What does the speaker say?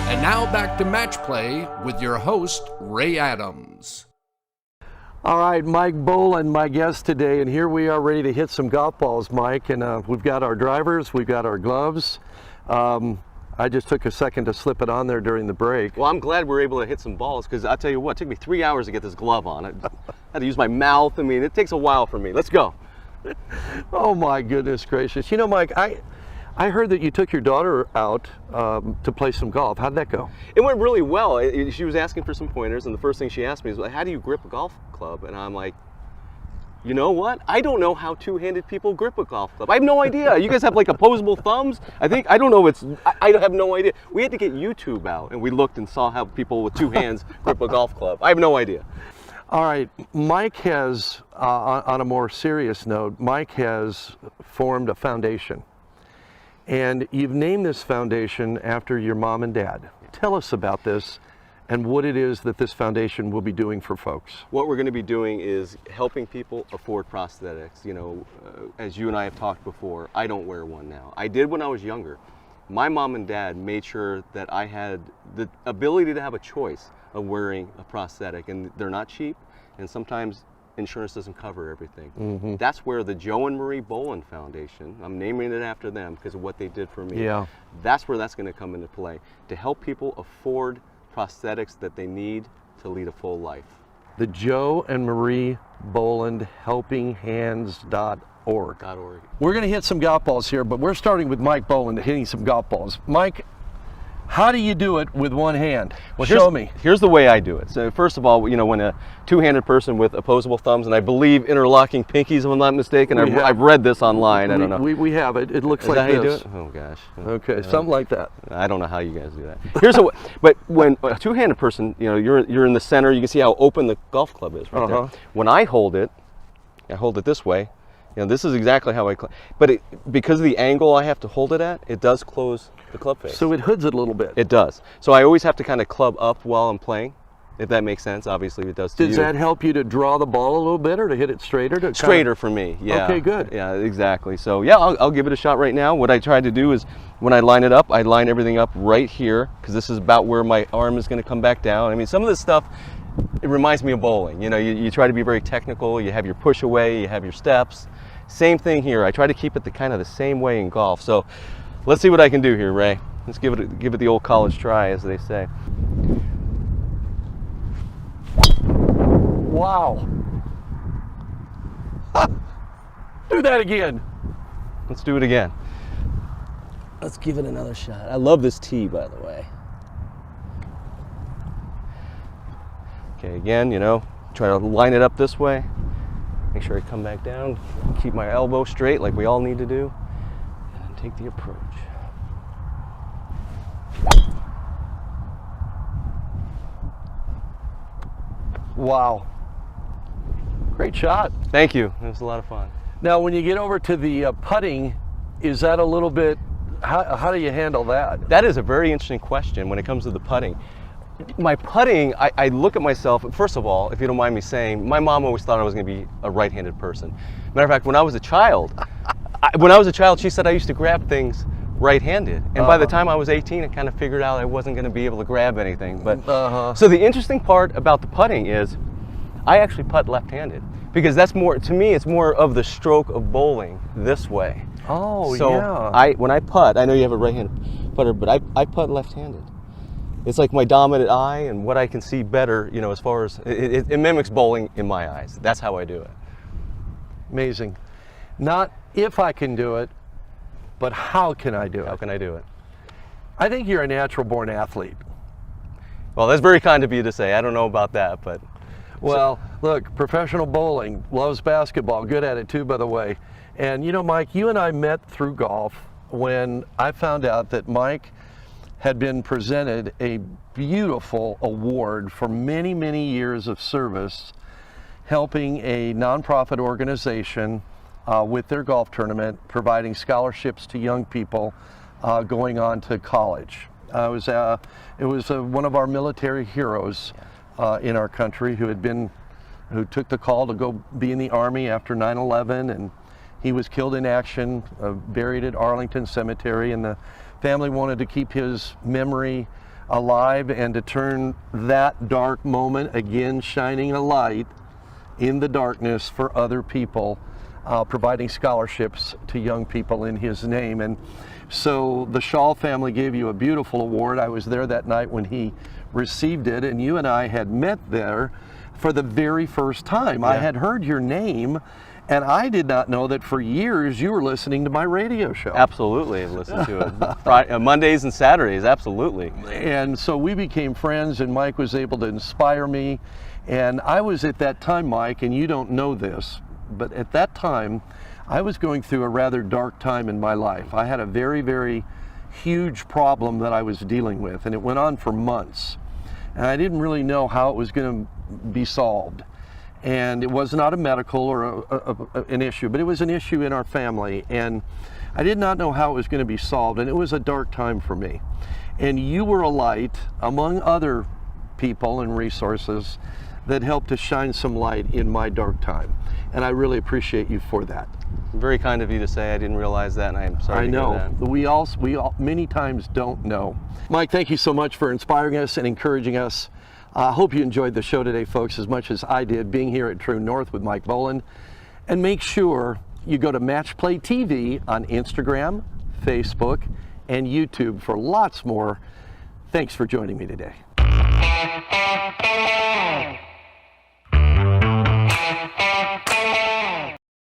And now back to Match Play with your host, Ray Adams. All right, Mike Bolland, my guest today, and here we are ready to hit some golf balls, Mike. And we've got our drivers, we've got our gloves. I just took a second to slip it on there during the break. Well, I'm glad we're able to hit some balls, because I'll tell you what, it took me 3 hours to get this glove on. I had to use my mouth. I mean, it takes a while for me. Let's go. Oh my goodness gracious. You know, Mike, I heard that you took your daughter out to play some golf. How'd that go? It went really well. She was asking for some pointers, and the first thing she asked me is, how do you grip a golf club? And I'm like, you know what? I don't know how two-handed people grip a golf club. I have no idea. You guys have like opposable thumbs? I don't know. I have no idea. We had to get YouTube out, and we looked and saw how people with two hands grip a golf club. I have no idea. All right, Mike has, on a more serious note, Mike has formed a foundation. And you've named this foundation after your mom and dad. Tell us about this and what it is that this foundation will be doing for folks. What we're going to be doing is helping people afford prosthetics. You know, as you and I have talked before, I don't wear one now. I did when I was younger. My mom and dad made sure that I had the ability to have a choice of wearing a prosthetic, and they're not cheap, and sometimes insurance doesn't cover everything. Mm-hmm. That's where the Joe and Marie Bolland Foundation, I'm naming it after them because of what they did for me. Yeah. That's where that's going to come into play, to help people afford prosthetics that they need to lead a full life. The Joe and Marie Bolland helpinghands.org. We're going to hit some golf balls here, but we're starting with Mike Bolland hitting some golf balls. Mike, how do you do it with one hand? Well, show me. Here's the way I do it. So first of all, you know, when a two-handed person with opposable thumbs, and I believe interlocking pinkies, if I'm not mistaken, I've read this online. I don't know. We have it. It looks Is like that this. How you do it? Oh gosh. Okay, something like that. I don't know how you guys do that. Here's but when a two-handed person, you know, you're in the center. You can see how open the golf club is right there. When I hold it this way. You know, this is exactly how but because of the angle I have to hold it at, it does close the club face. So it hoods it a little bit. It does. So I always have to kind of club up while I'm playing, if that makes sense. Obviously, it does to you. Does that help you to draw the ball a little bit, or to hit it straighter? Straighter for me, yeah. Okay, good. Yeah, exactly. So yeah, I'll give it a shot right now. What I try to do is, when I line it up, I line everything up right here, because this is about where my arm is going to come back down. I mean, some of this stuff, it reminds me of bowling. You know, you try to be very technical. You have your push away, you have your steps. Same thing here. I try to keep it kind of the same way in golf. So let's see what I can do here, Ray. Let's give it the old college try, as they say. Wow. Do that again. Let's do it again. Let's give it another shot. I love this tee, by the way. Okay, again, you know, try to line it up this way. Make sure I come back down, keep my elbow straight like we all need to do, and then take the approach. Wow. Great shot. Thank you. It was a lot of fun. Now, when you get over to the putting, is that a little bit, how do you handle that? That is a very interesting question when it comes to the putting. My putting, I look at myself, first of all, if you don't mind me saying, my mom always thought I was going to be a right-handed person. Matter of fact, when I was a child, she said I used to grab things right-handed. And by the time I was 18, I kind of figured out I wasn't going to be able to grab anything. But so the interesting part about the putting is I actually putt left-handed, because that's more, to me, it's more of the stroke of bowling this way. Oh, so yeah. When I putt, I know you have a right-handed putter, but I putt left-handed. It's like my dominant eye and what I can see better, you know, as far as, it mimics bowling in my eyes. That's how I do it. Amazing. Not if I can do it, but how can I do it? How can I do it? I think you're a natural born athlete. Well, that's very kind of you to say. I don't know about that, but. Well, look, professional bowling, loves basketball, good at it too, by the way. And you know, Mike, you and I met through golf when I found out that Mike had been presented a beautiful award for many, many years of service helping a nonprofit organization with their golf tournament, providing scholarships to young people going on to college. It was one of our military heroes in our country who took the call to go be in the Army after 9/11, and he was killed in action, buried at Arlington Cemetery, and the family wanted to keep his memory alive and to turn that dark moment again, shining a light in the darkness for other people, providing scholarships to young people in his name. And so the Shaw family gave you a beautiful award. I was there that night when he received it, and you and I had met there for the very first time. Yeah. I had heard your name, and I did not know that for years you were listening to my radio show. Absolutely, I listen to it. Mondays and Saturdays, absolutely. And so we became friends, and Mike was able to inspire me. And I was at that time, Mike, and you don't know this, but at that time, I was going through a rather dark time in my life. I had a very, very huge problem that I was dealing with, and it went on for months. And I didn't really know how it was going to be solved. And it was not a medical or an issue, but it was an issue in our family. And I did not know how it was going to be solved, and it was a dark time for me. And you were a light, among other people and resources, that helped to shine some light in my dark time. And I really appreciate you for that. Very kind of you to say. I didn't realize that, and I'm sorry I to know. hear that. We all many times don't know. Mike, thank you so much for inspiring us and encouraging us. I hope you enjoyed the show today, folks, as much as I did being here at True North with Mike Bolland. And make sure you go to Match Play TV on Instagram, Facebook, and YouTube for lots more. Thanks for joining me today.